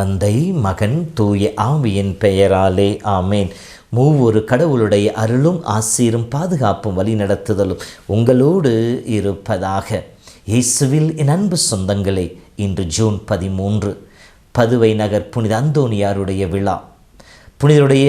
தந்தை, மகன், தூய ஆவியின் பெயராலே ஆமேன். மூவொரு கடவுளுடைய அருளும் ஆசீரும் பாதுகாப்பும் வழிநடத்துதலும் உங்களோடு இருப்பதாக. இயேசுவில் என் அன்பு சொந்தங்களே, இன்று ஜூன் 13 பதுவை நகர் புனித அந்தோனியாருடைய விழா. புனிதருடைய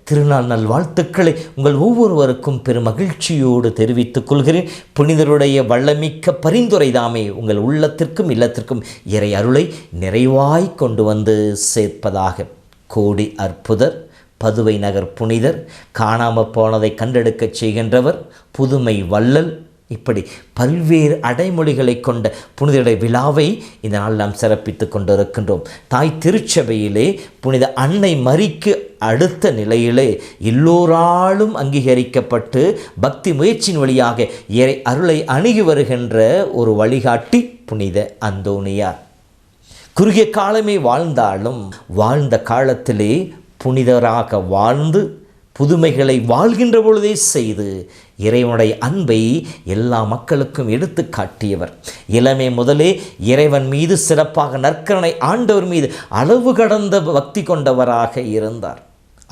திருநாள் நல்வாழ்த்துக்களை உங்கள் ஒவ்வொருவருக்கும் பெரும் மகிழ்ச்சியோடு தெரிவித்துக் கொள்கிறேன். புனிதருடைய வல்லமிக்க பரிந்துரைதாமே உங்கள் உள்ளத்திற்கும் இல்லத்திற்கும் இறை அருளை நிறைவாய் கொண்டு வந்து சேர்ப்பதாக. கோடி அற்புதர், பதுவை நகர் புனிதர், காணாமல் போனதை கண்டெடுக்கச் செய்கின்றவர், புதுமை வள்ளல், இப்படி பல்வேறு அடைமொழிகளை கொண்ட புனிதருடைய விழாவை இந்த நாள் நாம் சிறப்பித்து கொண்டிருக்கின்றோம். தாய் திருச்சபையிலே புனித அன்னை மரிக்கு அடுத்த நிலையிலே எல்லோராலும் அங்கீகரிக்கப்பட்டு பக்தி முயற்சியின் வழியாக இறை அருளை அணுகி வருகின்ற ஒரு வழிகாட்டி புனித அந்தோனியார். குறுகிய காலமே வாழ்ந்தாலும் வாழ்ந்த காலத்திலே புனிதராக வாழ்ந்து புதுமைகளை வாழ்கின்ற பொழுதே செய்து இறைவனுடைய அன்பை எல்லா மக்களுக்கும் எடுத்து காட்டியவர். இளமை முதலே இறைவன் மீது சிறப்பாக நற்கருணை ஆண்டவர் மீது அளவு கடந்த பக்தி கொண்டவராக இருந்தார்.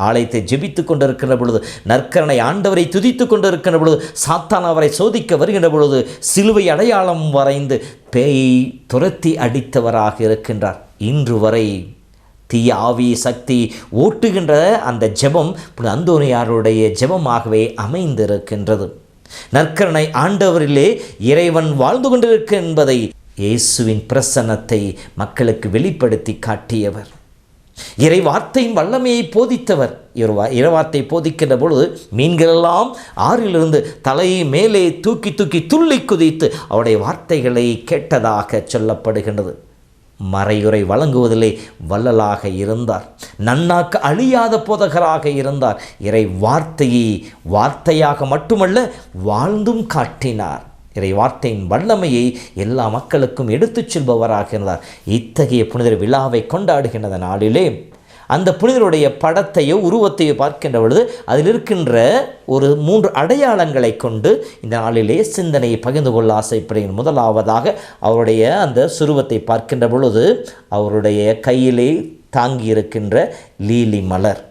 ஆலயத்தை ஜெபித்து கொண்டிருக்கின்ற பொழுது, நற்கருணை ஆண்டவரை துதித்து கொண்டிருக்கின்ற பொழுது, சாத்தான் அவரை சோதிக்க வருகின்ற பொழுது சிலுவை அடையாளம் வரைந்து பேயை துரத்தி அடித்தவராக இருக்கின்றார். இன்று வரை தீய ஆவி சக்தி ஓட்டுகின்ற அந்த ஜெபம் அந்தோனியாருடைய ஜெபமாகவே அமைந்திருக்கின்றது. நற்கருணை ஆண்டவரிலே இறைவன் வாழ்ந்து கொண்டிருக்க என்பதை, இயேசுவின் பிரசன்னத்தை மக்களுக்கு வெளிப்படுத்தி காட்டியவர். இறை வார்த்தையின் வல்லமையை போதித்தவர். இறைவார்த்தை போதிக்கின்ற பொழுது மீன்களெல்லாம் ஆறிலிருந்து தலையை மேலே தூக்கி தூக்கி துள்ளி குதித்து அவருடைய வார்த்தைகளை கேட்டதாக சொல்லப்படுகின்றது. மறையுரை வழங்குவதிலே வள்ளலாக இருந்தார். நன்னாக்கு அழியாத போதகராக இருந்தார். இறை வார்த்தையை வார்த்தையாக மட்டுமல்ல வாழ்ந்தும் காட்டினார். இறை வார்த்தையின் வல்லமையை எல்லா மக்களுக்கும் எடுத்துச் செல்பவராக இருந்தார். இத்தகைய புனிதர் விழாவை கொண்டாடுகின்ற நாளிலே அந்த புனிதருடைய படத்தையோ உருவத்தையோ பார்க்கின்ற பொழுது அதில் இருக்கின்ற ஒரு 3 அடையாளங்களை கொண்டு இந்த நாளிலே சிந்தனையை பகிர்ந்து கொள்ள ஆசைப்படுகிறேன். முதலாவதாக அவருடைய அந்த சுருவத்தை பார்க்கின்ற பொழுது அவருடைய கையிலே தாங்கி இருக்கின்ற லீலி மலர்.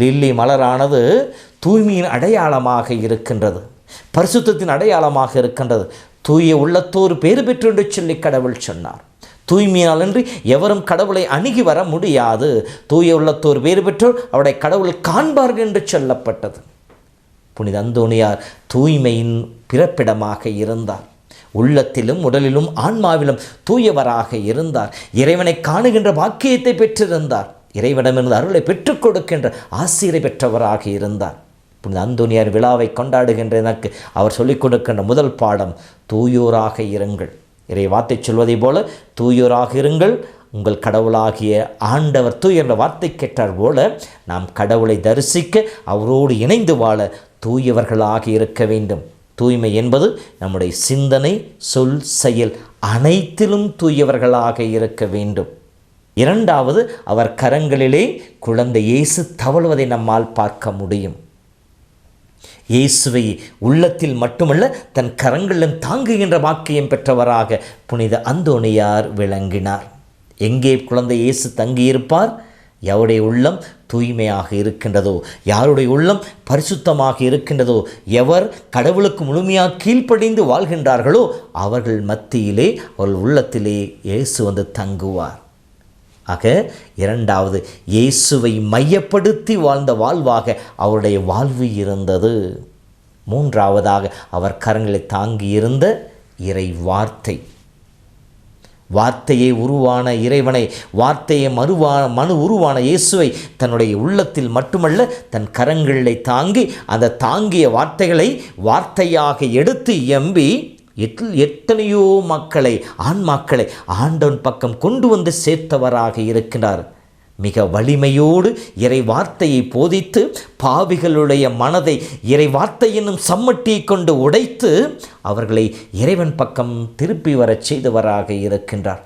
லீலி மலரானது தூய்மையின் அடையாளமாக இருக்கின்றது, பரிசுத்தத்தின் அடையாளமாக இருக்கின்றது. தூய உள்ளத்தோர் பேறு பெற்று என்று சொல்லி கடவுள் சொன்னார். தூய்மையாலன்றி எவரும் கடவுளை அணுகி வர முடியாது. தூய உள்ளத்தோர் வேறு பெற்றோர் அவருடைய கடவுள் காண்பார்கள் என்று சொல்லப்பட்டது. புனித அந்தோனியார் தூய்மையின் பிறப்பிடமாக இருந்தார். உள்ளத்திலும் உடலிலும் ஆன்மாவிலும் தூயவராக இருந்தார். இறைவனை காணுகின்ற பாக்கியத்தை பெற்றிருந்தார். இறைவனிடமிருந்து அருளை பெற்றுக் கொடுக்கின்ற ஆசிரை பெற்றவராக இருந்தார். புனித அந்தோனியார் விழாவை கொண்டாடுகின்ற எனக்கு அவர் சொல்லிக் கொடுக்கின்ற முதல் பாடம், தூயோராக இருங்கள். இறை வார்த்தை சொல்வதை போல தூயோராக இருங்கள், உங்கள் கடவுளாகிய ஆண்டவர் தூய என்ற வார்த்தை கேட்டார் போல நாம் கடவுளை தரிசிக்க அவரோடு இணைந்து வாழ தூயவர்களாக இருக்க வேண்டும். தூய்மை என்பது நம்முடைய சிந்தனை, சொல், செயல் அனைத்திலும் தூயவர்களாக இருக்க வேண்டும். இரண்டாவது, அவர் கரங்களிலே குழந்தை இயேசு தவழ்வதை நம்மால் பார்க்க முடியும். இயேசுவை உள்ளத்தில் மட்டுமல்ல தன் கரங்களிலும் தாங்குகின்ற பாக்கியம் பெற்றவராக புனித அந்தோனியார் விளங்கினார். எங்கே குழந்தை இயேசு தங்கியிருப்பார்? யாருடைய உள்ளம் தூய்மையாக இருக்கின்றதோ, யாருடைய உள்ளம் பரிசுத்தமாக இருக்கின்றதோ, எவர் கடவுளுக்கு முழுமையாக கீழ்ப்படிந்து வாழ்கின்றார்களோ அவர்கள் மத்தியிலே, அவர்கள் உள்ளத்திலே இயேசு வந்து தங்குவார். ஆக இரண்டாவது, இயேசுவை மையப்படுத்தி வாழ்ந்த வாழ்வாக அவருடைய வாழ்வு இருந்தது. மூன்றாவதாக, அவர் கரங்களை தாங்கியிருந்த இறை வார்த்தை. வார்த்தையை உருவான இறைவனை, வார்த்தையை மனு உருவான இயேசுவை தன்னுடைய உள்ளத்தில் மட்டுமல்ல தன் கரங்களை தாங்கி அந்த தாங்கிய வார்த்தைகளை வார்த்தையாக எடுத்து எம்பி எத்தனையோ மக்களை, ஆன்மாக்களை ஆண்டவன் பக்கம் கொண்டு வந்து சேர்த்தவராக இருக்கிறார். மிக வலிமையோடு இறை வார்த்தையை போதித்து பாவிகளுடைய மனதை இறை வார்த்தை என்னும் சம்மட்டியை கொண்டு உடைத்து அவர்களை இறைவன் பக்கம் திருப்பி வரச் செய்தவராக இருக்கின்றார்.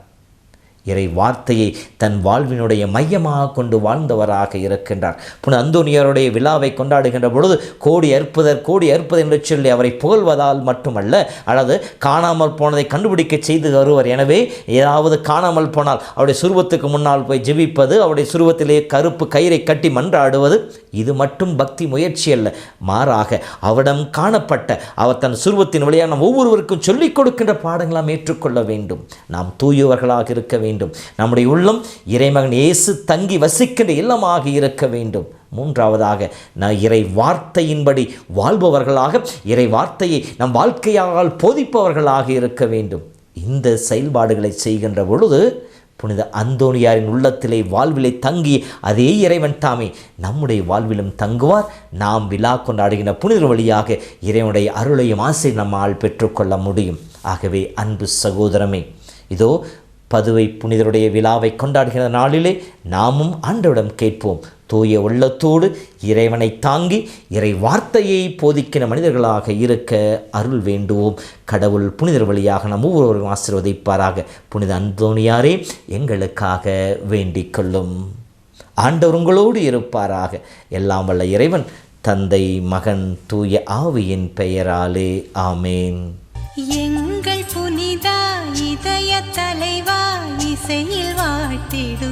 இறை வார்த்தையை தன் வாழ்வினுடைய மையமாக கொண்டு வாழ்ந்தவராக இருக்கின்றார். புனித அந்தோனியாருடைய விழாவை கொண்டாடுகின்ற பொழுது கோடி அற்புதர் என்று சொல்லி அவரை புகழ்வதால் மட்டுமல்ல, அல்லது காணாமல் போனதை கண்டுபிடிக்க செய்து வருவர். எனவே ஏதாவது காணாமல் போனால் அவருடைய சுருவத்துக்கு முன்னால் போய் ஜெபிப்பது, அவருடைய சுருவத்திலே கருப்பு கயிறை கட்டி மன்றாடுவது, இது மட்டும் பக்தி முயற்சி அல்ல. மாறாக அவரிடம் காணப்பட்ட அவர் தன் சுருவத்தின் வழியாக நாம் ஒவ்வொருவருக்கும் சொல்லிக் கொடுக்கின்ற பாடங்களாம் ஏற்றுக்கொள்ள வேண்டும். நாம் தூயவர்களாக இருக்க வேண்டும். நம்முடைய உள்ளம் இறைமகன் இயேசு தங்கி வசிக்கின்ற இல்லமாக இருக்க வேண்டும். மூன்றாவதாக நான் இறை வார்த்தையின்படி வாழ்பவர்களாக, இறை வார்த்தையை நம் வாழ்க்கையால் போதிப்பவர்களாக இருக்க வேண்டும். இந்த செயல்பாடுகளை செய்கின்ற பொழுது புனித அந்தோனியாரின் உள்ளத்திலே வாழ்விலை தங்கி அதே இறைவன் தாமே நம்முடைய வாழ்விலும் தங்குவார். நாம் விழா கொண்டாடுகின்ற புனிதர் வழியாக இறைவனுடைய அருளையும் ஆசை நம்மால் பெற்றுக்கொள்ள முடியும். ஆகவே அன்பு சகோதரமே, இதோ பதுவை புனிதருடைய விழாவை கொண்டாடுகிற நாளிலே நாமும் ஆண்டவரிடம் கேட்போம். தூய உள்ளத்தோடு இறைவனை தாங்கி இறை வார்த்தையை போதிக்கிற மனிதர்களாக இருக்க அருள் வேண்டுவோம். கடவுள் புனிதர் வழியாக நம் ஒவ்வொருவரும் ஆசீர்வதிப்பாராக. புனித அந்தோனியாரே எங்களுக்காக வேண்டிக் கொள்ளும். ஆண்டவர் உங்களோடு இருப்பாராக. எல்லாம் வல்ல இறைவன் தந்தை, மகன், தூய ஆவியின் பெயராலே ஆமேன். எங்கள் புனித இதய தலைவா, இசையில் வாழ்த்திடு